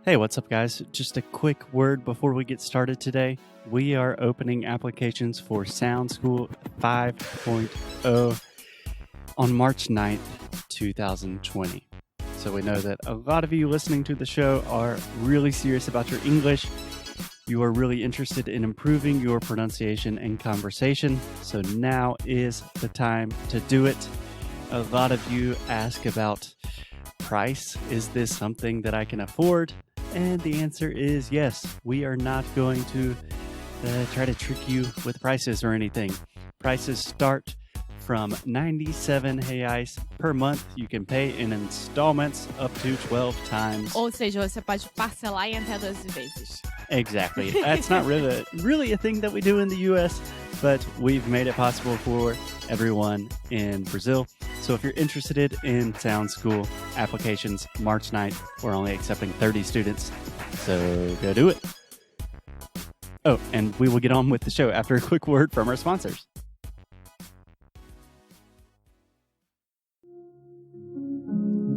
Hey, what's up, guys? Just a quick word before we get started today. We are opening applications for Sound School 5.0 on March 9th, 2020. So we know that a lot of you listening to the show are really serious about your English. You are really interested in improving your pronunciation and conversation. So now is the time to do it. A lot of you ask about price. Is this something that I can afford? And the answer is yes. We are not going to try to trick you with prices or anything. Prices start from 97 reais per month. You can pay in installments up to 12 times. Ou seja, você pode parcelar em até 12 vezes. Exactly. That's not really a thing that we do in the U.S., but we've made it possible for everyone in Brazil. So if you're interested in Sound School applications, March 9th, we're only accepting 30 students. So go do it. Oh, and we will get on with the show after a quick word from our sponsors.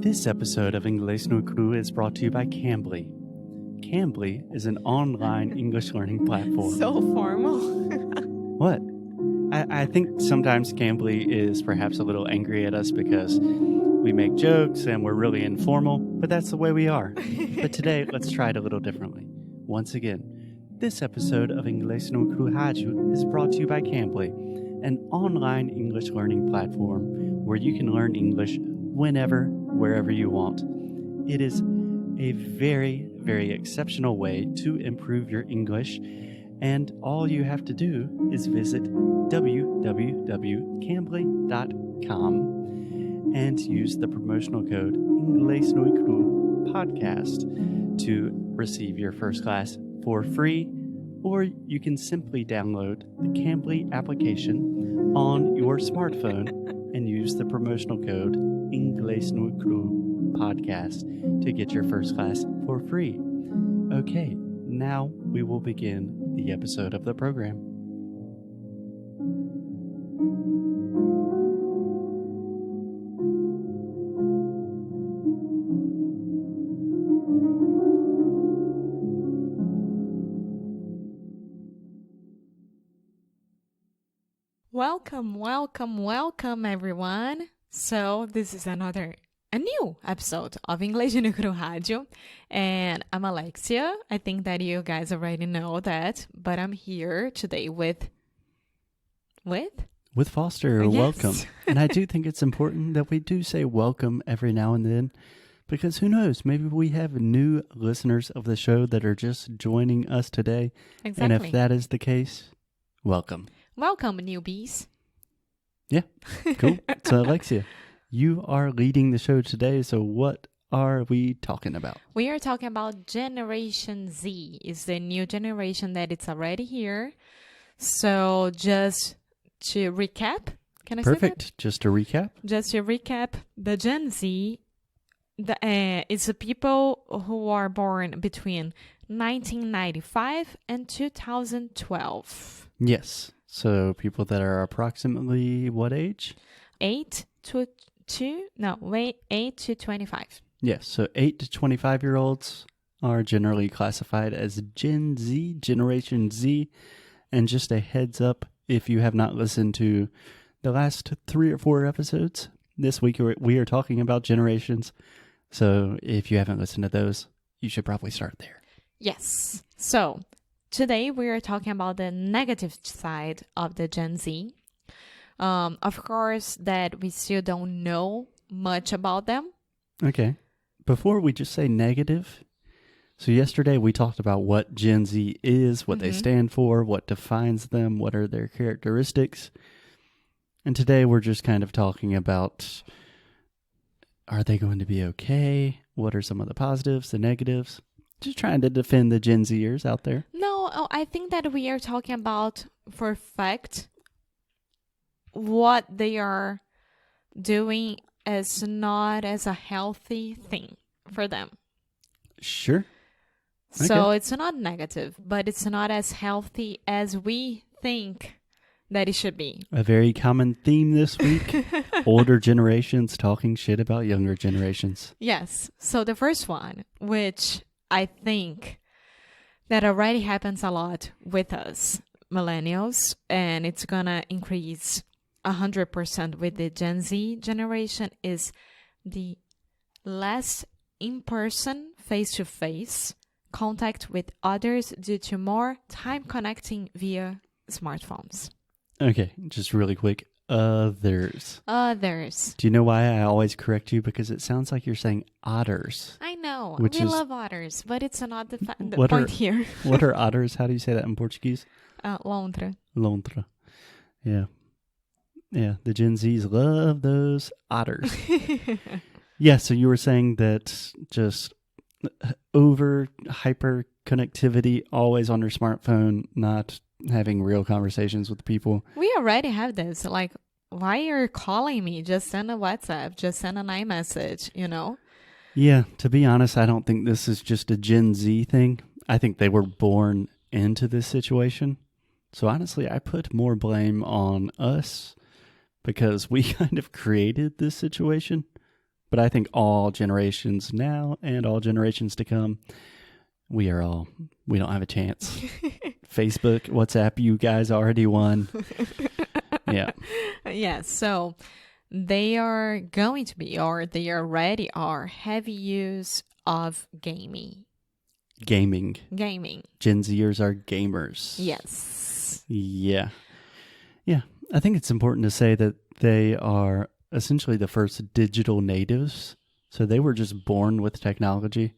This episode of Inglês no Cru is brought to you by Cambly. Cambly is an online English learning platform. So formal. What? I think sometimes Cambly is perhaps a little angry at us because we make jokes and we're really informal, but that's the way we are. But today, let's try it a little differently. Once again, this episode of Inglês no Cru is brought to you by Cambly, an online English learning platform where you can learn English whenever, wherever you want. It is a very, very exceptional way to improve your English, and all you have to do is visit www.cambly.com and use the promotional code inglesnuecrupodcast to receive your first class for free, or you can simply download the Cambly application on your smartphone and use the promotional code inglesnuecrupodcast to get your first class for free. Okay, now we will begin the episode of the program. Welcome everyone. So this is a new episode of Inglês no Cru Rádio, and I'm Alexia. I think that you guys already know that, but I'm here today with Foster. Yes. Welcome. And I do think it's important that we do say welcome every now and then, because who knows, maybe we have new listeners of the show that are just joining us today. Exactly. And if that is the case, welcome. Welcome, newbies. Yeah, cool. So Alexia, you are leading the show today, so what are we talking about? We are talking about Generation Z. It's the new generation that it's already here. So just to recap, can I say that? Perfect. Just to recap, the Gen Z is the people who are born between 1995 and 2012. Yes. So people that are approximately what age? 8 to 25. Yes, so 8 to 25-year-olds are generally classified as Gen Z, Generation Z. And just a heads up, if you have not listened to the last 3 or 4 episodes, this week we are talking about generations. So if you haven't listened to those, you should probably start there. Yes. So today we are talking about the negative side of the Gen Z. Of course, that we still don't know much about them. Okay. Before we just say negative, so yesterday we talked about what Gen Z is, what they stand for, what defines them, what are their characteristics. And today we're just kind of talking about, are they going to be okay? What are some of the positives, the negatives? Just trying to defend the Gen Zers out there. No, I think that we are talking about, for a fact, what they are doing is not as a healthy thing for them. Sure. So Okay. it's not negative, but it's not as healthy as we think that it should be. A very common theme this week, older generations talking shit about younger generations. Yes. So the first one, which I think that already happens a lot with us millennials, and it's gonna increase 100% with the Gen Z generation, is the less in-person, face-to-face contact with others due to more time connecting via smartphones. Okay, just really quick. Others. Others. Do you know why I always correct you? Because it sounds like you're saying otters. I know. We love otters, but it's not the What point are- here. What are otters? How do you say that in Portuguese? Lontra. Lontra. Yeah. Yeah, the Gen Zs love those otters. Yeah, so you were saying that just over hyper connectivity, always on your smartphone, not having real conversations with people. We already have this. Like, why are you calling me? Just send a WhatsApp. Just send an iMessage, you know? Yeah, to be honest, I don't think this is just a Gen Z thing. I think they were born into this situation. So honestly, I put more blame on us because we kind of created this situation. But I think all generations now and all generations to come, we don't have a chance. Facebook, WhatsApp, you guys already won. Yeah. Yeah, so they are going to be, or they already are, heavy use of gaming. Gaming. Gen Zers are gamers. Yes. Yeah. Yeah. I think it's important to say that they are essentially the first digital natives. So they were just born with technology.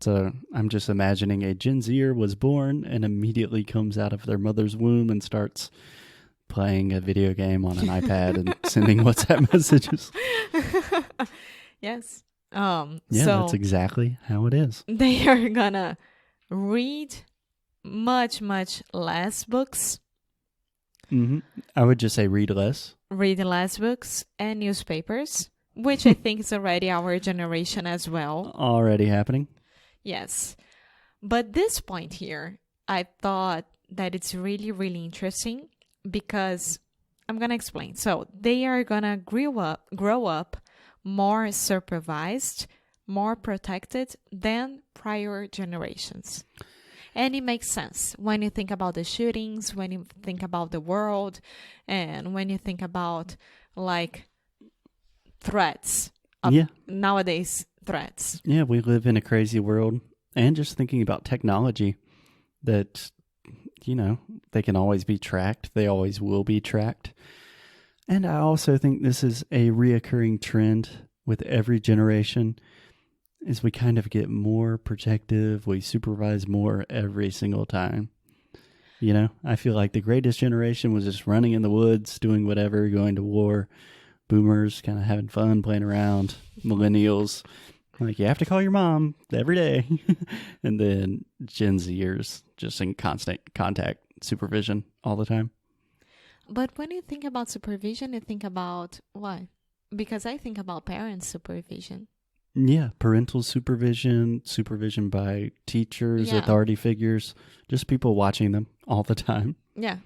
So I'm just imagining a Gen Zer was born and immediately comes out of their mother's womb and starts playing a video game on an iPad and sending WhatsApp messages. Yes. Yeah, so that's exactly how it is. they are gonna read much, much less books, I would just say read less. read less books and newspapers, which I think is already our generation as well. Already happening. Yes. But this point here, I thought that it's really, really interesting because I'm going to explain. So they are going to grow up more supervised, more protected than prior generations. And it makes sense when you think about the shootings, when you think about the world, and when you think about like threats. Nowadays, threats. Yeah, we live in a crazy world. And just thinking about technology that, they can always be tracked. They always will be tracked. And I also think this is a reoccurring trend with every generation is we kind of get more protective. We supervise more every single time. I feel like the greatest generation was just running in the woods, doing whatever, going to war. Boomers kind of having fun, playing around. Millennials, like you have to call your mom every day. And then Gen Zers just in constant contact, supervision all the time. But when you think about supervision, you think about what? Because I think about parents' supervision. Yeah, parental supervision by teachers, authority figures, just people watching them all the time. Yeah.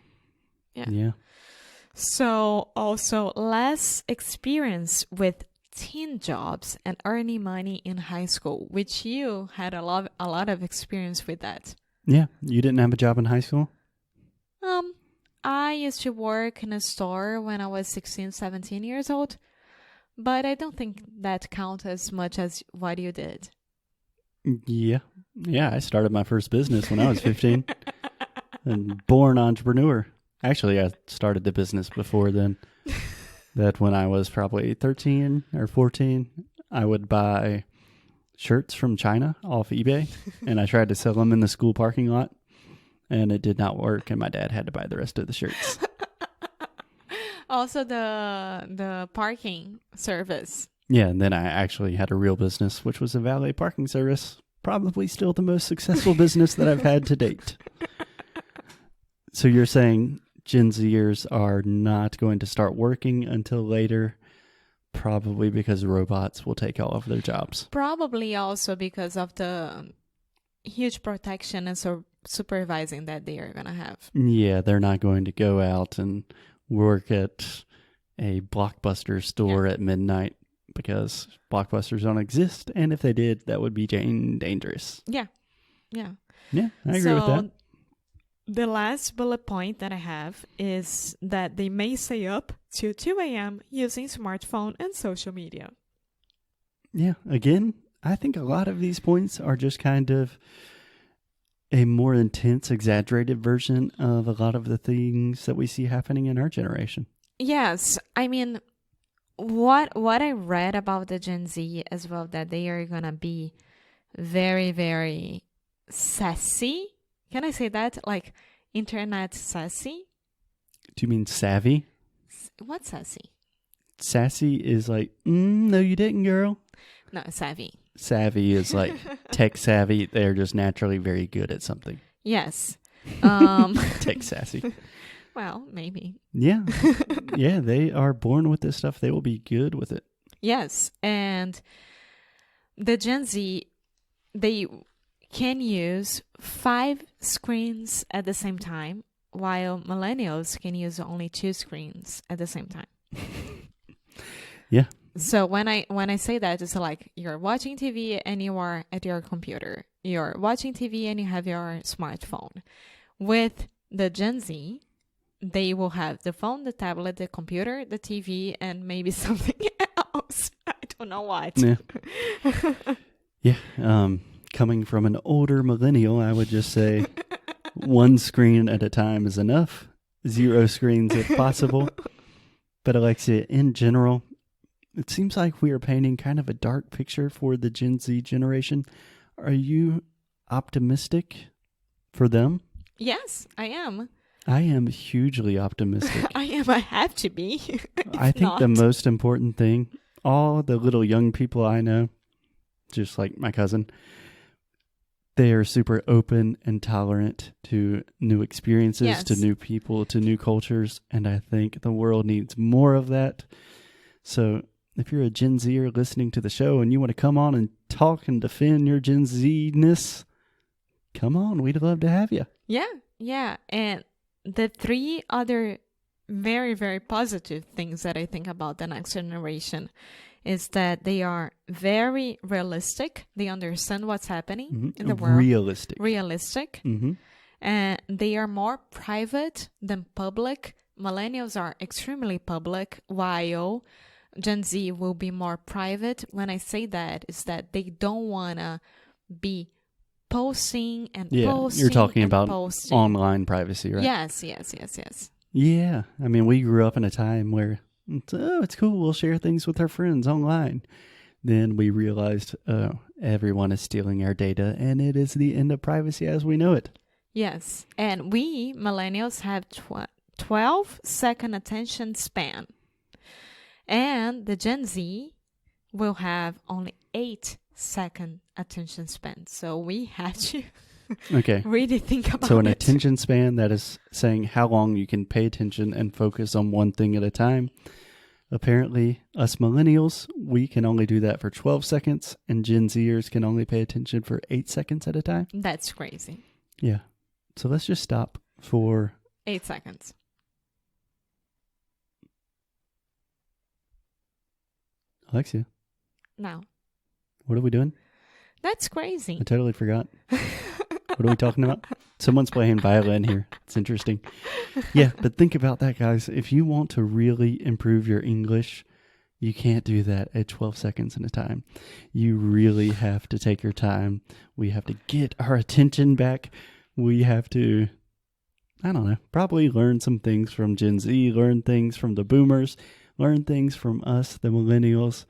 So also less experience with teen jobs and earning money in high school, which you had a lot of experience with that. Yeah, you didn't have a job in high school? I used to work in a store when I was 16, 17 years old, but I don't think that counts as much as what you did. Yeah, I started my first business when I was 15 and born entrepreneur. Actually, I started the business before then. That when I was probably 13 or 14, I would buy shirts from China off eBay, and I tried to sell them in the school parking lot, and it did not work, and my dad had to buy the rest of the shirts. Also, the parking service. Yeah, and then I actually had a real business, which was a valet parking service. Probably still the most successful business that I've had to date. So you're saying Gen Zers are not going to start working until later, probably because robots will take all of their jobs. Probably also because of the huge protection and supervising that they are going to have. Yeah, they're not going to go out and work at a Blockbuster store at midnight because blockbusters don't exist, and if they did, that would be dangerous. Yeah, I agree with that. The last bullet point that I have is that they may stay up till 2 a.m. using smartphone and social media. Yeah, again, I think a lot of these points are just kind of a more intense, exaggerated version of a lot of the things that we see happening in our generation. Yes, I mean, what I read about the Gen Z as well, that they are gonna be very, very sassy. Can I say that? Like internet sassy? Do you mean savvy? What's sassy? Sassy is like, no, you didn't, girl. No, savvy. Savvy is like tech savvy. They're just naturally very good at something. Yes. Tech sassy. Well, maybe. Yeah. Yeah, they are born with this stuff. They will be good with it. Yes. And the Gen Z, they can use 5 screens at the same time, while millennials can use only 2 screens at the same time. Yeah. So when I say that, it's like you're watching TV and you are at your computer. You're watching TV and you have your smartphone. With the Gen Z, they will have the phone, the tablet, the computer, the TV, and maybe something else. I don't know what. Yeah. Yeah. Coming from an older millennial, I would just say 1 screen at a time is enough. 0 screens if possible. But Alexia, in general, it seems like we are painting kind of a dark picture for the Gen Z generation. Are you optimistic for them? Yes, I am. I am hugely optimistic. I have to be. I think the most important thing, all the little young people I know, just like my cousin, they are super open and tolerant to new experiences, yes, to new people, to new cultures. And I think the world needs more of that. So if you're a Gen Zer listening to the show and you want to come on and talk and defend your Gen Z-ness, come on. We'd love to have you. Yeah. And the 3 other very, very positive things that I think about the next generation is that they are very realistic. They understand what's happening in the world. Realistic. Mm-hmm. And they are more private than public. Millennials are extremely public, while Gen Z will be more private. When I say that, is that they don't want to be posting and posting. You're talking about posting. Online privacy, right? Yes. Yeah. I mean, we grew up in a time where, it's cool, we'll share things with our friends online. Then we realized, everyone is stealing our data, and it is the end of privacy as we know it. Yes. And we, millennials, have 12-second attention span. And the Gen Z will have only 8-second attention span. So we have to really think about it. So an attention span, that is saying how long you can pay attention and focus on one thing at a time. Apparently, us millennials, we can only do that for 12 seconds, and Gen Zers can only pay attention for 8 seconds at a time. That's crazy. Yeah. So let's just stop for 8 seconds. Alexia. Now. What are we doing? That's crazy. I totally forgot. What are we talking about? Someone's playing violin here. It's interesting. Yeah, but think about that, guys. If you want to really improve your English, you can't do that at 12 seconds at a time. You really have to take your time. We have to get our attention back. We have to, I don't know, probably learn some things from Gen Z, learn things from the boomers, learn things from us, the millennials.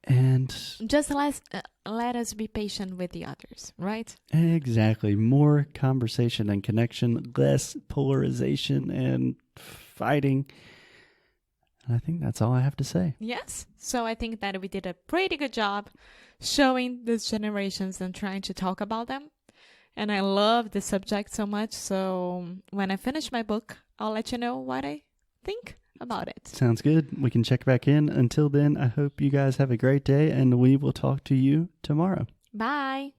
And just let us be patient with the others, right? Exactly. More conversation and connection, less polarization and fighting. And I think that's all I have to say. Yes. So I think that we did a pretty good job showing these generations and trying to talk about them. And I love the subject so much. So when I finish my book, I'll let you know what I think about it. Sounds good. We can check back in. Until then, I hope you guys have a great day, and we will talk to you tomorrow. Bye!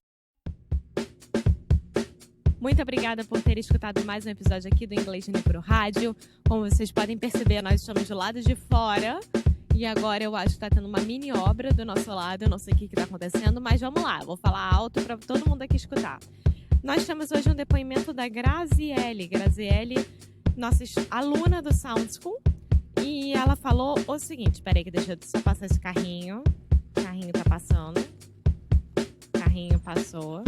Muito obrigada por ter escutado mais um episódio aqui do Inglês no Rádio. Como vocês podem perceber, nós estamos do lado de fora. E E agora eu acho que tá tendo uma mini obra do nosso lado, eu não sei o que tá acontecendo, mas vamos lá, eu vou falar alto para todo mundo aqui escutar. Nós temos hoje um depoimento da Graziele. Graziele, nossa aluna do Sound School, e ela falou o seguinte, peraí que deixa eu só passar esse carrinho. O carrinho tá passando. O carrinho passou.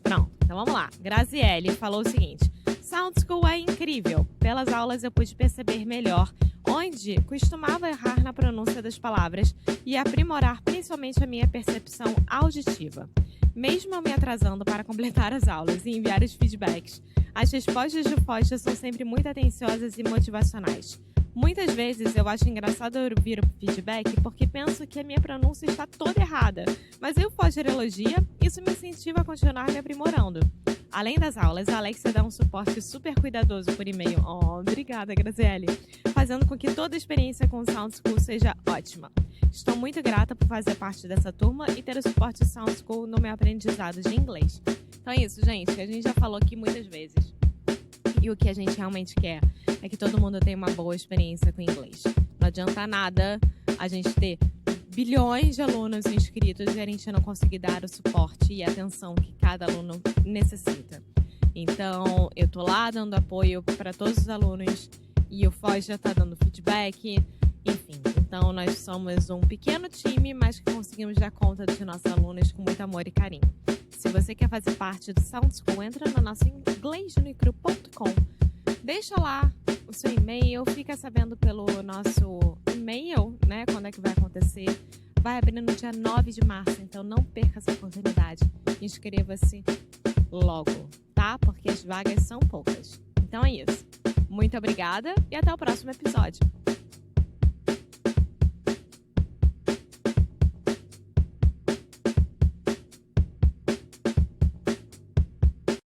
Pronto, então vamos lá. Graziele falou o seguinte: Sound School é incrível. Pelas aulas eu pude perceber melhor onde costumava errar na pronúncia das palavras e aprimorar principalmente a minha percepção auditiva. Mesmo eu me atrasando para completar as aulas e enviar os feedbacks, as respostas de Foz são sempre muito atenciosas e motivacionais. Muitas vezes eu acho engraçado ouvir o feedback porque penso que a minha pronúncia está toda errada, mas eu Foster elogia, isso me incentiva a continuar me aprimorando. Além das aulas, a Alexia dá um suporte super cuidadoso por e-mail. Oh, obrigada, Graziele. Fazendo com que toda a experiência com o Sound School seja ótima. Estou muito grata por fazer parte dessa turma e ter o suporte do Sound School no meu aprendizado de inglês. Então é isso, gente, que a gente já falou aqui muitas vezes. E o que a gente realmente quer é que todo mundo tenha uma boa experiência com inglês. Não adianta nada a gente ter bilhões de alunos inscritos e a gente não conseguir dar o suporte e a atenção que cada aluno necessita. Então, eu tô lá dando apoio para todos os alunos e o Foz já tá dando feedback, enfim. Então, nós somos um pequeno time, mas que conseguimos dar conta dos nossos alunos com muito amor e carinho. Se você quer fazer parte do Sound School, entra no nosso inglesnuecrupodcast. Deixa lá o seu e-mail, fica sabendo pelo nosso e-mail, né, quando é que vai acontecer. Vai abrir no dia 9 de março, então não perca essa oportunidade. Inscreva-se logo, tá? Porque as vagas são poucas. Então é isso. Muito obrigada e até o próximo episódio.